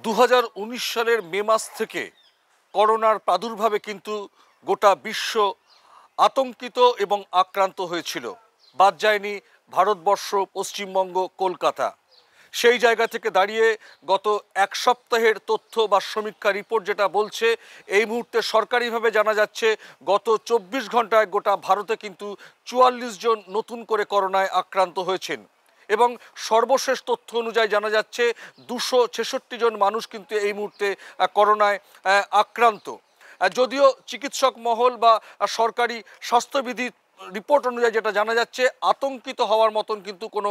2019 সালের মে মাস থেকে করোনার প্রাদুর্ভাবে কিন্তু গোটা বিশ্ব আতঙ্কিত এবং আক্রান্ত হয়েছিল। বাদ যায়নি ভারতবর্ষ, পশ্চিমবঙ্গ, কলকাতা। সেই জায়গা থেকে দাঁড়িয়ে গত এক সপ্তাহের তথ্য বা সমীক্ষা রিপোর্ট যেটা বলছে, এই মুহূর্তে সরকারিভাবে জানা যাচ্ছে গত 24 ঘন্টায় গোটা ভারতে কিন্তু 44 জন নতুন করে করোনায় আক্রান্ত হয়েছেন এবং সর্বশেষ তথ্য অনুযায়ী জানা যাচ্ছে 266 জন মানুষ কিন্তু এই মুহূর্তে করোনায় আক্রান্ত। যদিও চিকিৎসক মহল বা সরকারি স্বাস্থ্যবিধি রিপোর্ট অনুযায়ী যেটা জানা যাচ্ছে, আতঙ্কিত হওয়ার মতন কিন্তু কোনো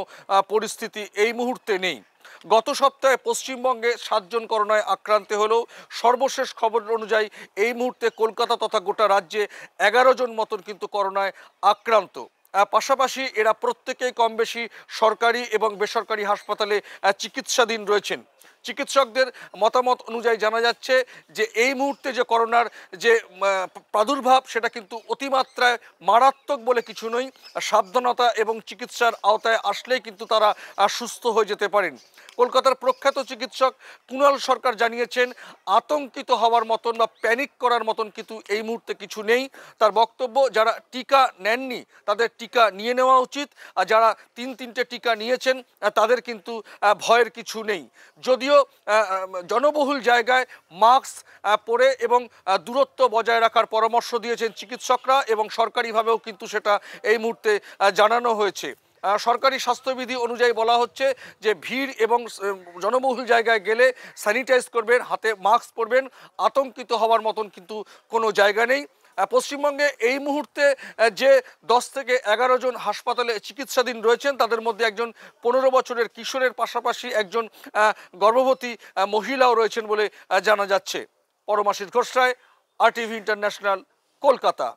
পরিস্থিতি এই মুহূর্তে নেই। গত সপ্তাহে পশ্চিমবঙ্গে 7 জন করোনায় আক্রান্ত হলেও সর্বশেষ খবর অনুযায়ী এই মুহূর্তে কলকাতা তথা গোটা রাজ্যে 11 জন মতন কিন্তু করোনায় আক্রান্ত। পাশাপাশি এরা প্রত্যেকেই কম বেশি সরকারি এবং বেসরকারি হাসপাতালে চিকিৎসাধীন রয়েছেন। চিকিৎসকদের মতামত অনুযায়ী জানা যাচ্ছে যে এই মুহূর্তে যে করোনার যে প্রাদুর্ভাব, সেটা কিন্তু অতিমাত্রায় মারাত্মক বলে কিছু নয়। সাবধানতা এবং চিকিৎসার আওতায় আসলেই কিন্তু তারা সুস্থ হয়ে যেতে পারেন। কলকাতার প্রখ্যাত চিকিৎসক কুণাল সরকার জানিয়েছেন, আতঙ্কিত হওয়ার মতন বা প্যানিক করার মতন কিন্তু এই মুহূর্তে কিছু নেই। তার বক্তব্য, যারা টিকা নেননি তাদের টিকা নিয়ে নেওয়া উচিত, আর যারা 3-3টে টিকা নিয়েছেন তাদের কিন্তু ভয়ের কিছু নেই। যদিও জনবহুল জায়গায় মাস্ক পরে এবং দূরত্ব বজায় রাখার পরামর্শ দিয়েছেন চিকিৎসকরা এবং সরকারিভাবেও কিন্তু সেটা এই মুহূর্তে জানানো হয়েছে। সরকারি স্বাস্থ্যবিধি অনুযায়ী বলা হচ্ছে যে ভিড় এবং জনবহুল জায়গায় গেলে স্যানিটাইজ করবেন, হাতে মাস্ক পরবেন, আতঙ্কিত হওয়ার মতন কিন্তু কোনো জায়গা নেই। পশ্চিমবঙ্গে এই মুহূর্তে যে 10 থেকে 11 জন হাসপাতালে চিকিৎসাধীন রয়েছেন, তাদের মধ্যে একজন 15 বছরের কিশোরের পাশাপাশি একজন গর্ভবতী মহিলাও রয়েছেন বলে জানা যাচ্ছে। পরমাশিস ঘোষ রায়, RTV ইন্টারন্যাশনাল, কলকাতা।